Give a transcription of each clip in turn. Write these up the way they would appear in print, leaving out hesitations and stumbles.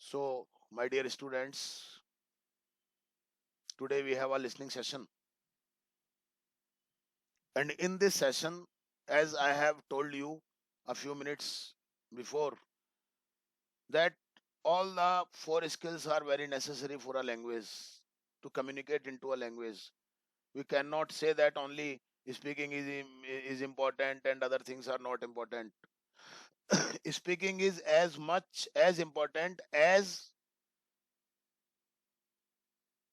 So, my dear students, today we have a listening session. And in this session, as I have told you a few minutes before, that all the four skills are very necessary for a language to communicate into a language. We cannot say that only speaking is important and other things are not important. Speaking is as much as important as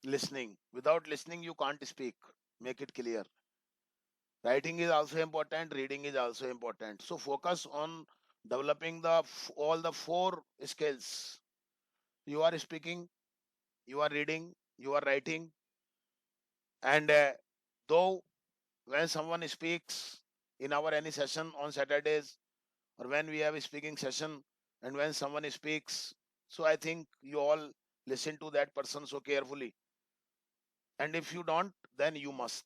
listening. Without listening, you can't speak. Make it clear. Writing is also important, reading is also important. So focus on developing all the four skills. You are speaking, you are reading, you are writing, and though when someone speaks in our any session on Saturdays, or when we have a speaking session, and when someone speaks, so I think you all listen to that person so carefully. And if you don't, then you must,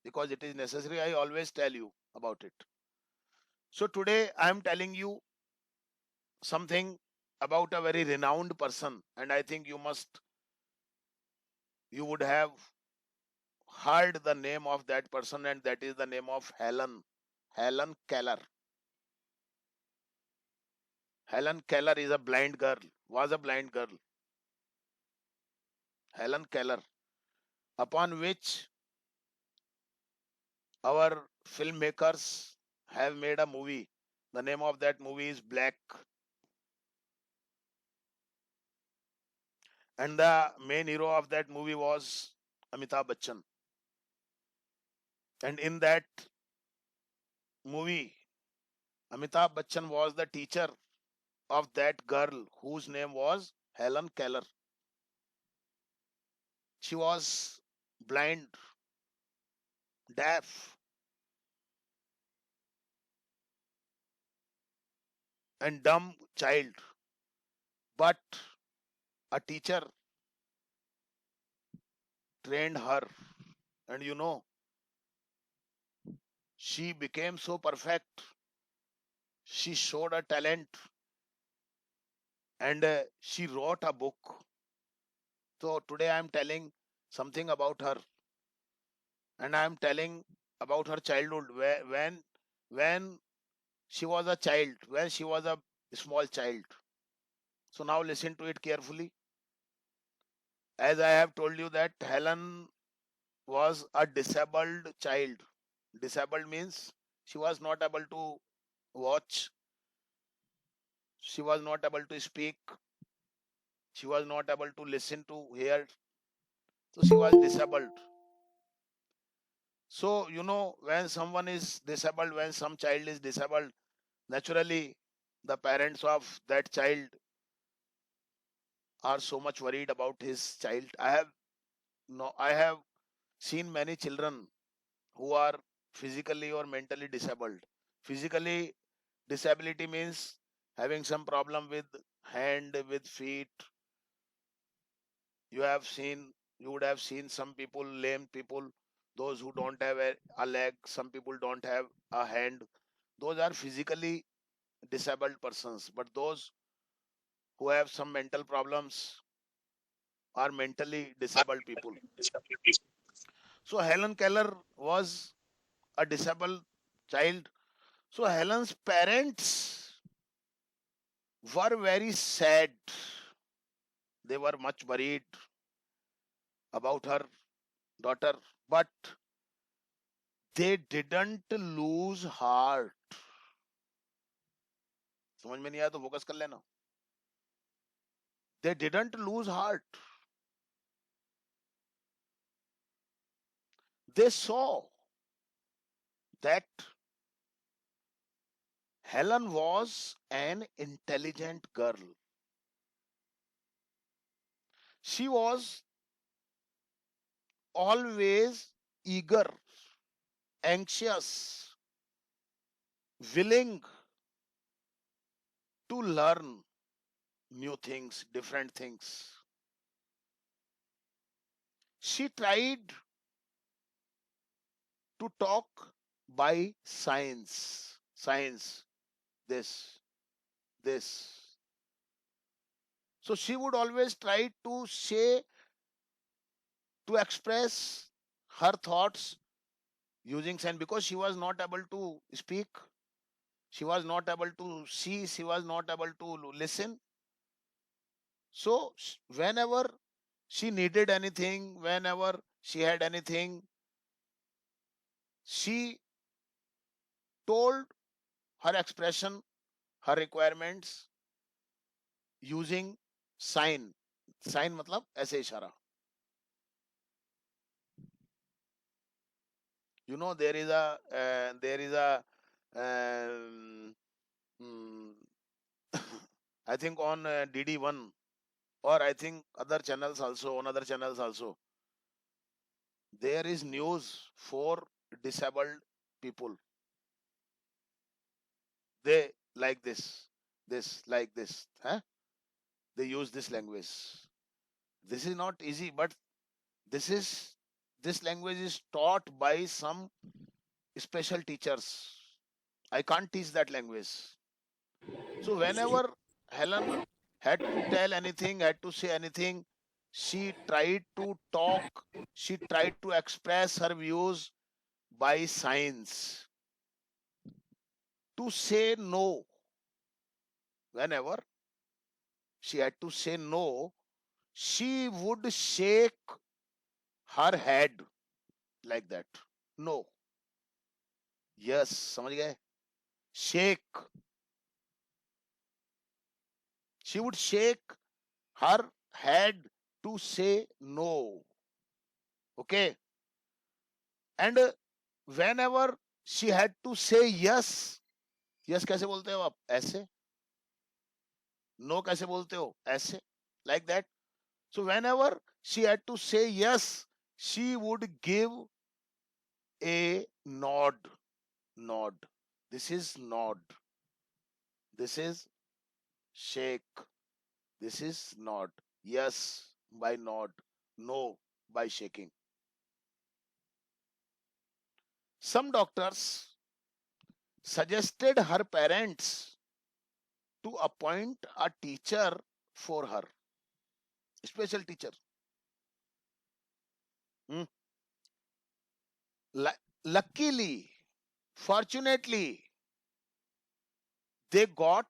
because it is necessary. I always tell you about it. So today I am telling you something about a very renowned person, and I think you would have heard the name of that person, and that is the name of Helen Keller. Helen Keller is a blind girl, was a blind girl. Helen Keller, upon which our filmmakers have made a movie. The name of that movie is Black, and the main hero of that movie was Amitabh Bachchan. And in that movie, Amitabh Bachchan was the teacher of that girl whose name was Helen Keller. She was blind, deaf, and dumb child, but a teacher trained her, and she became so perfect. She showed a talent, and she wrote a book. So today I am telling something about her, and I am telling about her childhood, when she was a child, when she was a small child. So now listen to it carefully. As I have told you that Helen was a disabled child. Disabled means she was not able to watch, she was not able to speak, she was not able to listen to hear. So she was disabled. So when someone is disabled, when some child is disabled, naturally the parents of that child are so much worried about his child. I have seen many children who are physically or mentally disabled. Physically, disability means having some problem with hand, with feet. You have seen, you would have seen some people, lame people, those who don't have a leg, some people don't have a hand. Those are physically disabled persons. But those who have some mental problems are mentally disabled people. So Helen Keller was a disabled child. So Helen's parents were very sad. They were much worried about her daughter, but they didn't lose heart. समझ में नहीं आया तो focus कर लेना. They didn't lose heart. They saw that Helen was an intelligent girl. She was always eager, anxious, willing to learn new things, different things. She tried to talk by science, this, this. So she would always try to say, to express her thoughts using sign, because she was not able to speak, she was not able to see, she was not able to listen. So whenever she needed anything, whenever she had anything, she told her expression, her requirements using sign. Sign मतलब ऐसे इशारा. You know, there is a mm, I think on DD1, or I think other channels also, on other channels also, there is news for disabled people. They like this like this, huh? They use this language. This is not easy, but this is this language is taught by some special teachers. I can't teach that language. So whenever Helen had to tell anything, had to say anything, she tried to talk, she tried to express her views by signs. To say no, whenever she had to say no, she would shake her head like that. No. Yes, समझ गए? Shake. She would shake her head to say no. Okay. And whenever she had to say yes, yes कैसे बोलते हो आप? ऐसे. No कैसे बोलते हो? ऐसे. Like that. So whenever she had to say yes, she would give a nod. Nod. This is nod. This is shake. This is nod. Yes by nod. No by shaking. Some doctors suggested her parents to appoint a teacher for her, special teacher. Hmm. Luckily, fortunately, they got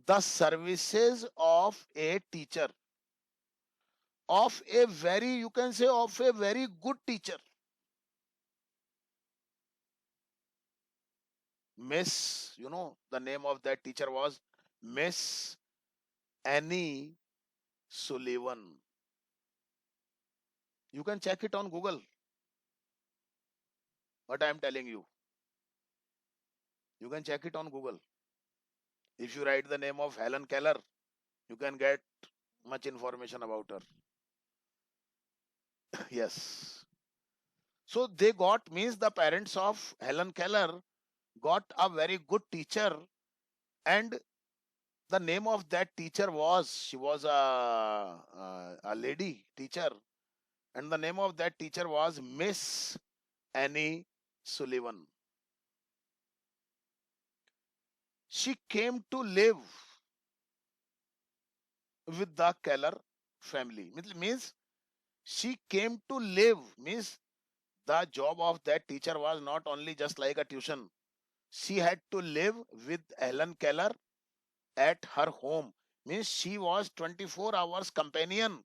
the services of a teacher, of a very, you can say, of a very good teacher. Miss, the name of that teacher was Miss Annie Sullivan. You can check it on Google, what I am telling you. You can check it on Google. If you write the name of Helen Keller, you can get much information about her. Yes. So they got, means the parents of Helen Keller got a very good teacher, and the name of that teacher was, she was a lady teacher, and the name of that teacher was Miss Annie Sullivan. She came to live with the Keller family. Means she came to live, means the job of that teacher was not only just like a tuition. She had to live with Helen Keller at her home. Means she was 24 hours companion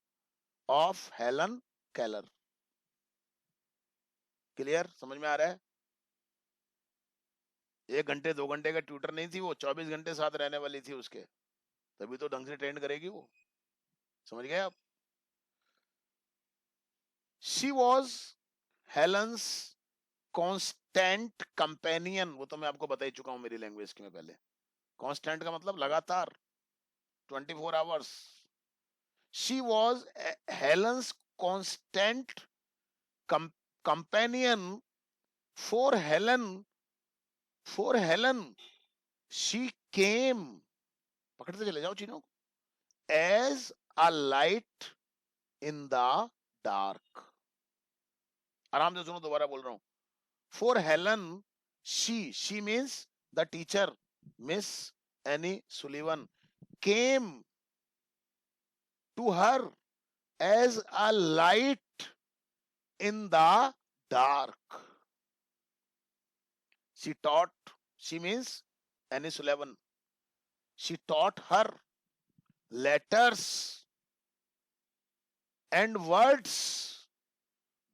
of Helen Keller. Clear? समझ में आ रहा है? 1 घंटे 2 घंटे का tutor नहीं थी वो, 24 घंटे साथ रहने वाली थी उसके, तभी तो ढंग से ट्रेंड करेगी वो. समझ गए आप? She was Helen's constant companion. वो तो मैं आपको बता ही चुका हूं मेरी लैंग्वेज की में पहले. Constant का मतलब लगातार, 24 hours. She was Helen's constant companion. For Helen, she came, पकड़ते चले जाओ चीनों, as a light in the dark. आराम से सुनो, दोबारा बोल रहा हूं. For Helen, she means the teacher, Miss Annie Sullivan, came to her as a light in the dark. She means Annie Sullivan. She taught her letters and words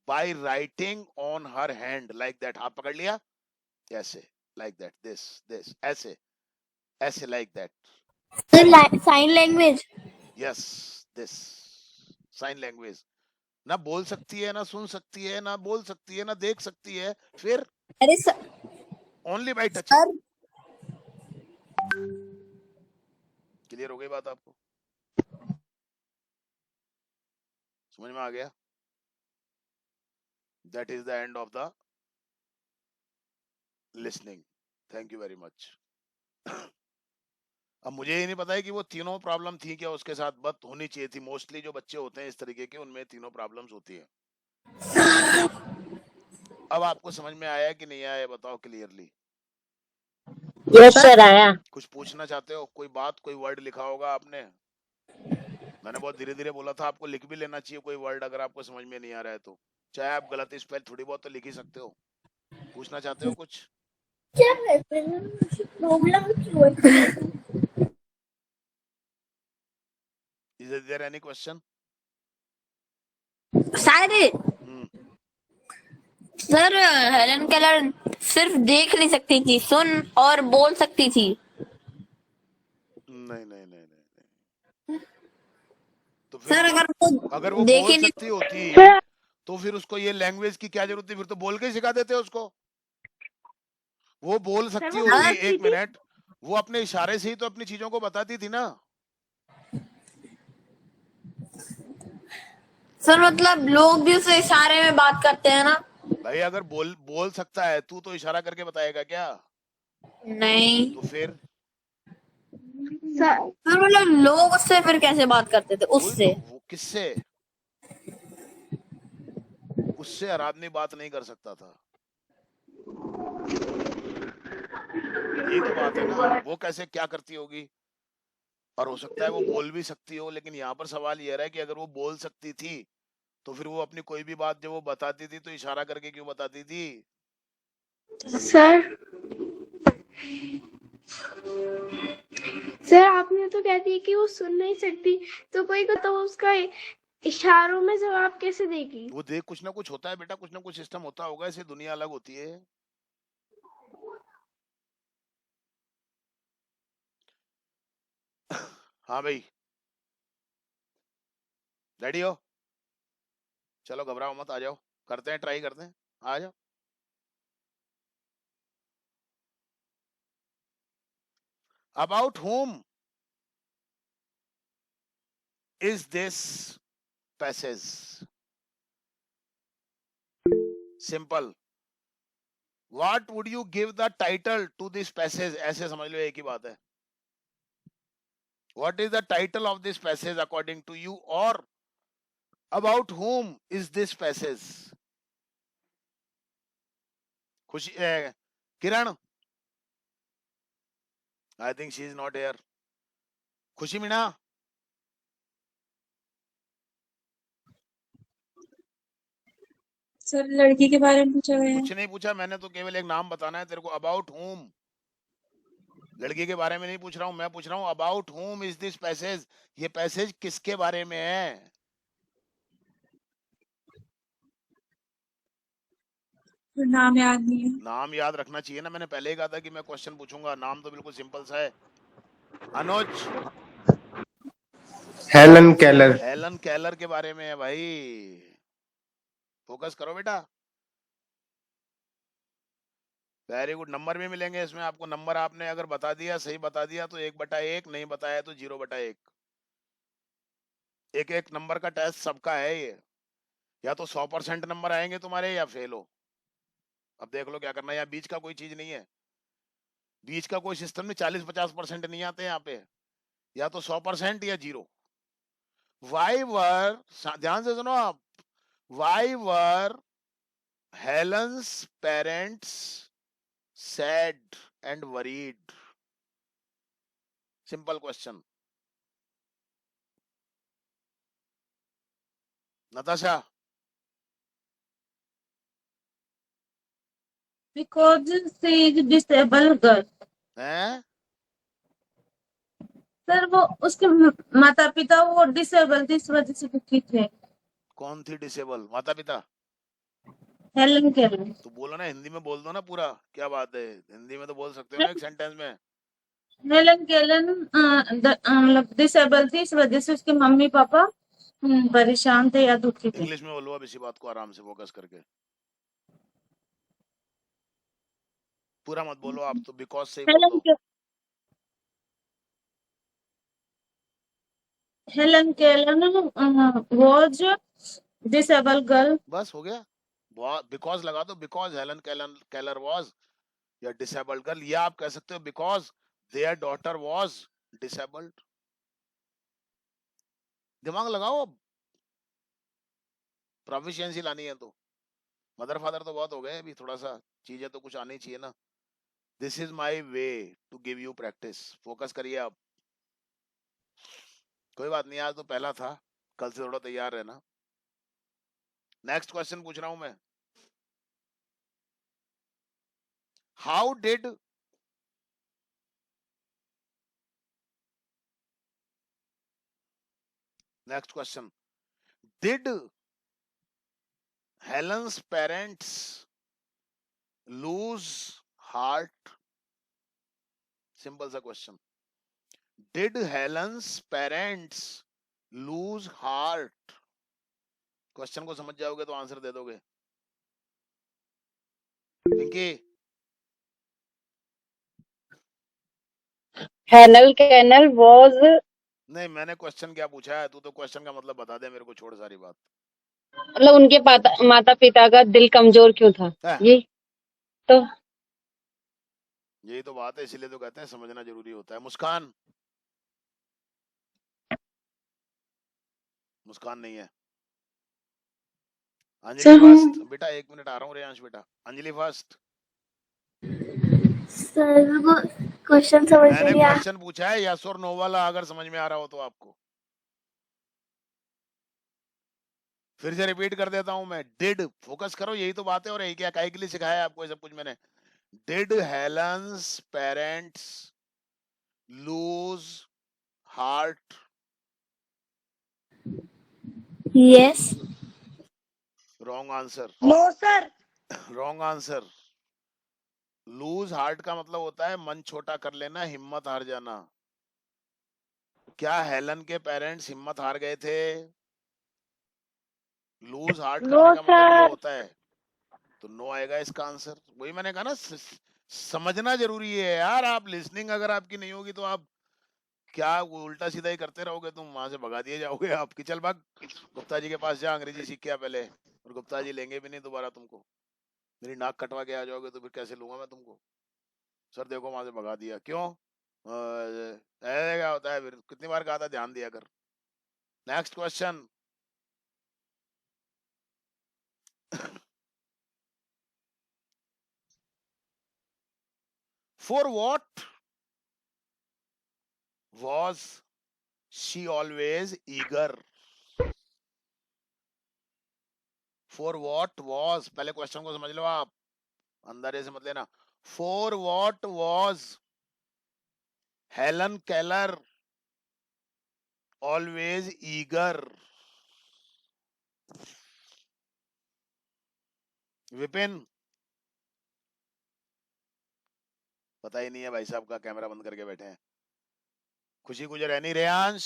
by writing on her hand like that. हाथ पकड़ लिया ऐसे, like that, this ऐसे ऐसे like that. Sign language. Yes, this sign language. ना बोल सकती है, ना सुन सकती है, ना बोल सकती है, ना देख सकती है, फिर अरे only by touching. Sir, clear हो गई बात आपको? समझ में आ गया? That is the end of the listening. Thank you very much. अब मुझे ये नहीं पता है कि वो तीनों प्रॉब्लम थी क्या उसके साथ, बट होनी चाहिए थी. मोस्टली जो बच्चे होते हैं इस तरीके के, उनमें तीनों प्रॉब्लम्स होती है. अब आपको समझ में आया कि नहीं आया, बताओ क्लियरली. यस सर आया। कुछ पूछना चाहते हो? कोई बात, कोई वर्ड लिखा होगा आपने? मैंने बहुत धीरे धीरे बोला था, आपको लिख भी लेना चाहिए कोई वर्ड अगर आपको समझ में नहीं आ रहा है तो. चाहे आप गलत स्पेल थोड़ी बहुत तो लिख ही सकते हो. पूछना चाहते हो कुछ? क्या प्रॉब्लम क्यों है? Is there any question? सारे सर, हेलन केलर सिर्फ देख नहीं सकती थी, सुन और बोल सकती थी। नहीं नहीं नहीं नहीं. तो सर फिर अगर वो देखे बोल नहीं सकती होती तो फिर उसको ये लैंग्वेज की क्या जरूरत थी? फिर तो बोल के ही सिखा देते उसको. वो बोल सकती होती, एक मिनट, वो अपने इशारे से ही तो अपनी चीजों को बताती थी ना. सर मतलब लोग भी उसे इशारे में बात करते हैं ना। भाई अगर बोल सकता है तू, तो इशारा करके बताएगा क्या? नहीं तो फिर सर मतलब लोग उससे फिर कैसे बात करते थे? उससे वो किससे? उससे हर आदमी बात नहीं कर सकता था. यही तो बात है ना. वो कैसे, क्या करती होगी? और हो सकता है वो बोल भी सकती हो, लेकिन यहाँ पर सवाल ये रहा है कि अगर वो बोल सकती थी तो फिर वो अपनी कोई भी बात जब वो बताती थी तो इशारा करके क्यों बताती थी? सर आपने तो कह दिया कि वो सुन नहीं सकती, तो कोई को तो उसका इशारों में जवाब कैसे देगी? वो देख, कुछ ना कुछ होता है बेटा, कुछ ना कुछ सिस्टम होता होगा, ऐसे दुनिया अलग होती है. हाँ भाई, रेडी हो? चलो घबराओ मत, आ जाओ, करते हैं, ट्राई करते हैं, आ जाओ. About whom is this passage? Simple. What would you give the title to this passage? ऐसे समझ लो, एक ही बात है. What is the title of this passage according to you, or about whom is this passage? Khushi, Kiran, I think she is not here. Khushi Meena, sir लड़की के बारे में पूछा गया है। कुछ नहीं पूछा मैंने, तो केवल एक नाम बताना है तेरे को. About whom. लड़की के बारे में नहीं पूछ रहा हूं, मैं पूछ रहा हूं about whom is this passage. ये पैसेज किसके बारे में है? नाम याद नहीं है। नाम याद रखना चाहिए ना, मैंने पहले ही कहा था कि मैं क्वेश्चन पूछूंगा. नाम तो बिल्कुल सिंपल सा है. अनुज, हेलन केलर। हेलन केलर के बारे में है भाई. फोकस करो बेटा. Very good. नंबर भी मिलेंगे इसमें आपको. नंबर आपने अगर बता दिया, सही बता दिया तो 1/1, नहीं बताया तो 0/1. एक एक नंबर का टेस्ट सबका है ये. या तो 100% नंबर आएंगे तुम्हारे, या फेल हो. अब देख लो क्या करना है. यहाँ बीच का कोई चीज नहीं है. बीच का कोई सिस्टम में 40-50% नहीं आते यहाँ पे. या तो 100% या 0. वाई वर, ध्यान से सुनो आप. Why were Helen's parents sad and worried? Simple question. Natasha, Because she is disabled girl. हैं? सर वो उसके माता पिता वो डिसेबल थी, इस वजह से दुखी थे। कौन थी डिसेबल? माता पिता? Helen Kellen. तो बोलो ना, हिंदी में बोल दो ना पूरा, क्या बात है, हिंदी में तो बोल सकते हो ना एक सेंटेंस में। हेलन केलन मतलब डिसेबल थी, इस वजह से उसके मम्मी पापा परेशान थे या दुखी थे। इंग्लिश में बोलो अब इसी बात को आराम से फोकस करके, पूरा मत बोलो आप तो, बिकॉज से ही बोल दो। Helen Kellen was disabled girl. बस हो गया, बिकॉज लगा दो, बिकॉज हेलन केलर वाज या डिसेबल्ड गर्ल, या आप कह सकते हो because there daughter was disabled. दिमाग लगाओ अब, प्रोफिशिएंसी लानी है तो। मदर फादर तो बहुत हो गए, अभी थोड़ा सा चीजें तो कुछ आनी चाहिए ना। This is my way to give you practice, focus करिए आप। कोई बात नहीं, आज तो पहला था, कल से थोड़ा तैयार रहना। नेक्स्ट क्वेश्चन पूछ रहा हूं मैं। How did next question, did Helen's parents lose heart? Simple सा question, did Helen's parents lose heart? Question को समझ जाओगे तो आंसर दे दोगे। पिंकी, हेनल कैनल वॉज, नहीं मैंने क्वेश्चन क्या पूछा है, तू तो क्वेश्चन का मतलब बता दे मेरे को, छोड़ सारी बात। मतलब उनके माता पिता का दिल कमजोर क्यों था, है? ये तो यही तो बात है, इसीलिए तो कहते हैं समझना जरूरी होता है। मुस्कान, मुस्कान नहीं है। अंजलि फर्स्ट, बेटा 1 मिनट आ रहा हूँ रेयांश बेटा। अंजलि फर्स्ट। सर वो क्वेश्चन समझ मैंने नहीं आया। क्वेश्चन पूछा है यस और नो वाला, अगर समझ में आ रहा हो तो आपको। फिर से रिपीट कर देता हूं मैं, डिड, फोकस करो, यही तो बात है। और यही क्या काहे के लिए सिखाया है आपको ये सब कुछ मैंने। Did Helen's parents lose heart? Yes. Wrong answer, no sir. Wrong answer. Lose heart का मतलब होता है मन छोटा कर लेना, हिम्मत हार जाना। क्या हेलन के पेरेंट्स हिम्मत हार गए थे? लूज हार्ट नो करने का मतलब ये सर। होता है, तो नो आएगा इसका आंसर। वही मैंने कहा ना, समझना जरूरी है यार। आप लिसनिंग अगर आपकी नहीं होगी तो आप क्या उल्टा सीधा ही करते रहोगे, तुम वहां से भगा दिए जाओगे आप कि चल भाग गुप्ता जी के पास जा, अंग्रेजी सीख के आ पहले। और गुप्ता जी लेंगे भी नहीं दोबारा तुमको, मेरी नाक कटवा के आ जाओगे तो फिर कैसे लूंगा मैं तुमको। सर देखो वहां से भगा दिया, क्यों? ऐसे क्या होता है फिर, कितनी बार कहा था ध्यान दिया कर। Next question, for what was she always eager? For what was, पहले क्वेश्चन को समझ लो आप, अंदर ऐसे मत लेना। For what was Helen Keller always eager? Vipin, पता ही नहीं है भाई साहब का, कैमरा बंद करके बैठे हैं। खुशी गुजर है नहीं। रेयांश,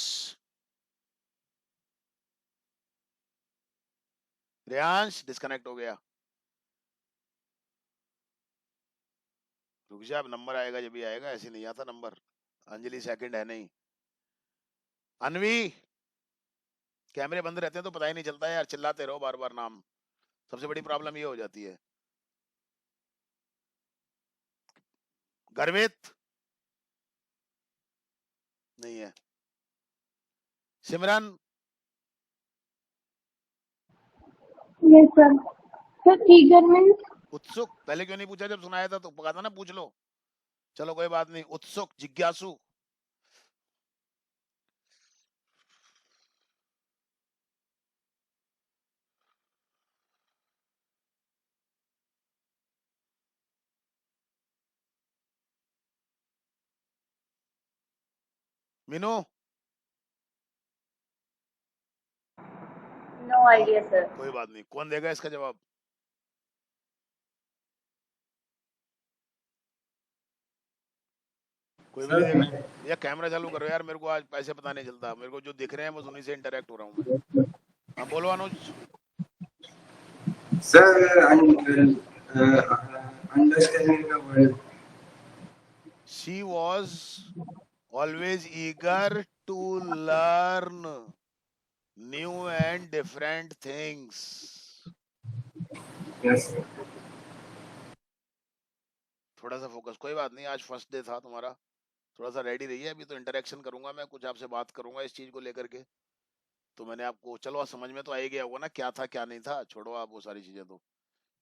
रेयांश डिस्कनेक्ट हो गया। रुक जा, अब नंबर आएगा जब भी आएगा, ऐसे नहीं आता नंबर। अंजलि सेकंड है नहीं। अनवी, कैमरे बंद रहते हैं तो पता ही नहीं चलता यार, चिल्लाते रहो बार बार नाम, सबसे बड़ी प्रॉब्लम ये हो जाती है। गर्वित नहीं है। Simran, yes sir. Sir eager means उत्सुक, पहले क्यों नहीं पूछा जब सुनाया था तो, कहा था ना पूछ लो। चलो कोई बात नहीं, उत्सुक, जिज्ञासु। Meenu no idea sir. कोई बात नहीं, कौन देगा इसका जवाब? कोई भी नहीं देगा? या कैमरा चालू करो यार, मेरे को आज पैसे पता नहीं चलता, मेरे को जो दिख रहे हैं बस उन्हीं से इंटरेक्ट हो रहा हूँ मैं। हाँ बोलो अनुज। Sir, understanding the world. She was always eager to learn new and different things. Yes, sir. थोड़ा सा फोकस, कोई बात नहीं, आज फर्स्ट डे था तुम्हारा, थोड़ा सा रेडी रहिए, अभी तो इंटरेक्शन करूंगा मैं, कुछ आपसे बात करूंगा इस चीज को लेकर के। तो मैंने आपको, चलो आज समझ में तो आ ही गया होगा ना क्या था क्या नहीं था, छोड़ो आप वो सारी चीजें, तो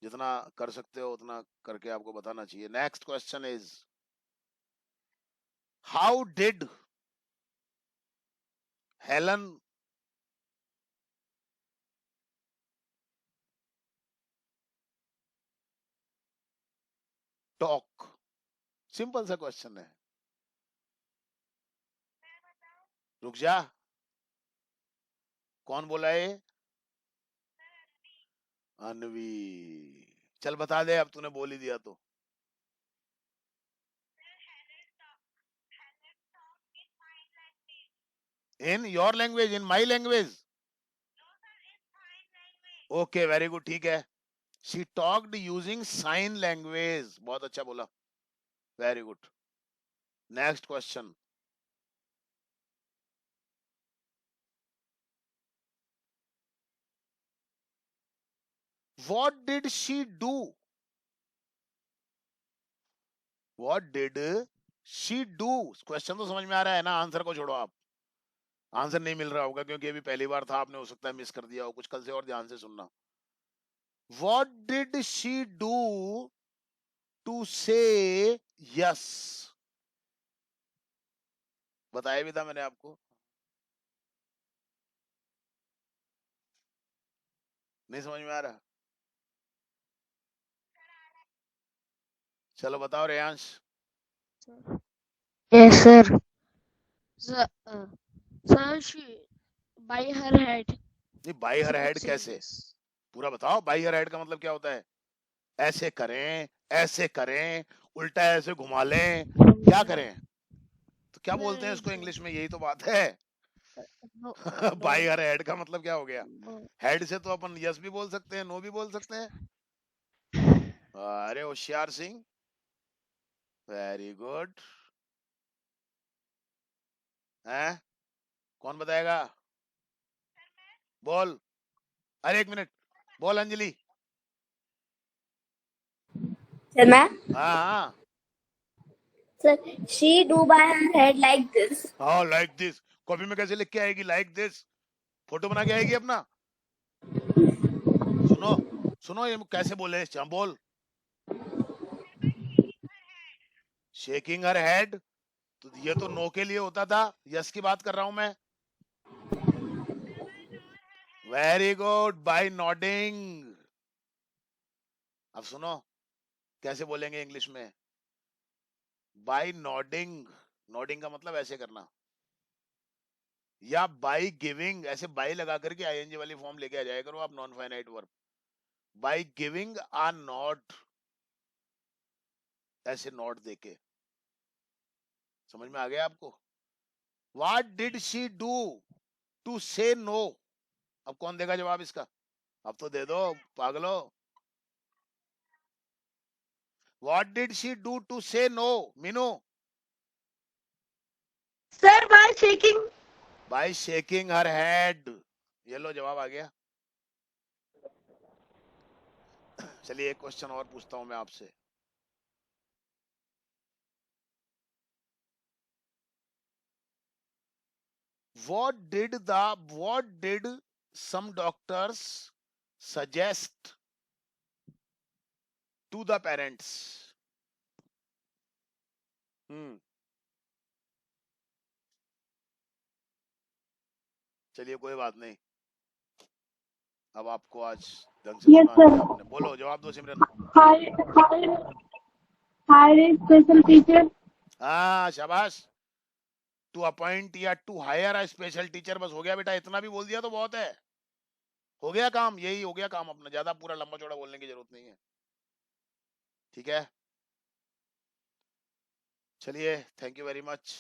जितना कर सकते हो उतना करके आपको बताना चाहिए। Next question is, how did Helen talk? Simple सा क्वेश्चन है, रुक जा, कौन बोला है? अनवी। चल बता दे, अब तूने बोल ही दिया तो। In your language, in my language? Okay very good, ठीक है। She talked using sign language, बहुत अच्छा बोला, very good. Next question, what did she do? What did she do? Question तो समझ में आ रहा है ना, आंसर को छोड़ो आप, आंसर नहीं मिल रहा होगा क्योंकि अभी पहली बार था, आपने हो सकता है मिस कर दिया हो कुछ, कल से और ध्यान से सुनना। What did she do to say yes? बताया भी था मैंने आपको, नहीं समझ में आ रहा? चलो बताओ Reyansh. Yes, sir. Sir, she by her head. नहीं, बाई हर हेड कैसे, पूरा बताओ, बाई हर हेड का मतलब क्या होता है? ऐसे करें, ऐसे करें, उल्टा ऐसे घुमा लें, क्या करें? तो क्या बोलते हैं इसको इंग्लिश में, यही तो बात है। बाई हर हेड का मतलब क्या हो गया? हेड से तो अपन यस भी बोल सकते हैं, नो भी बोल सकते हैं। अरे होशियार सिंह, वेरी गुड। हैं, कौन बताएगा? बोल, अरे एक मिनट, बोल अंजलि। सर मैं, हाँ हाँ, sir she do by her head like this. हाँ लाइक दिस, कॉपी में कैसे लिख के आएगी लाइक दिस? फोटो बना के आएगी अपना। सुनो सुनो, ये कैसे बोले, बोल। शेकिंग हर हेड, तो ये तो नो के लिए होता था, यस की बात कर रहा हूं मैं। Very good, bye nodding. अब सुनो कैसे बोलेंगे इंग्लिश में, बाय नॉडिंग। नॉडिंग का मतलब ऐसे करना, या बाय गिविंग, ऐसे बाय लगा करके आईएनजी वाली फॉर्म लेके आ जाया करो आप, non finite verb. By giving a nod, ऐसे नॉट देके, समझ में आ गया आपको? What did she do to say no? अब कौन देगा जवाब इसका? अब तो दे दो पागलो। What did she do to say no, Meenu? Sir, by shaking. By shaking her head, ये लो जवाब आ गया। चलिए एक क्वेश्चन और पूछता हूं मैं आपसे। What did some doctors suggest to the parents? चलिए कोई बात नहीं, अब आपको आज ढंग से Yes, सुना sir. है आपने। बोलो जवाब दो सिमरन। Hire a special teacher. हाँ शाबाश, टू अपॉइंट या to hire a special teacher. बस हो गया बेटा, इतना भी बोल दिया तो बहुत है, हो गया काम, यही हो गया काम अपना, ज्यादा पूरा लंबा चौड़ा बोलने की जरूरत नहीं है। ठीक है, चलिए, थैंक यू वेरी मच।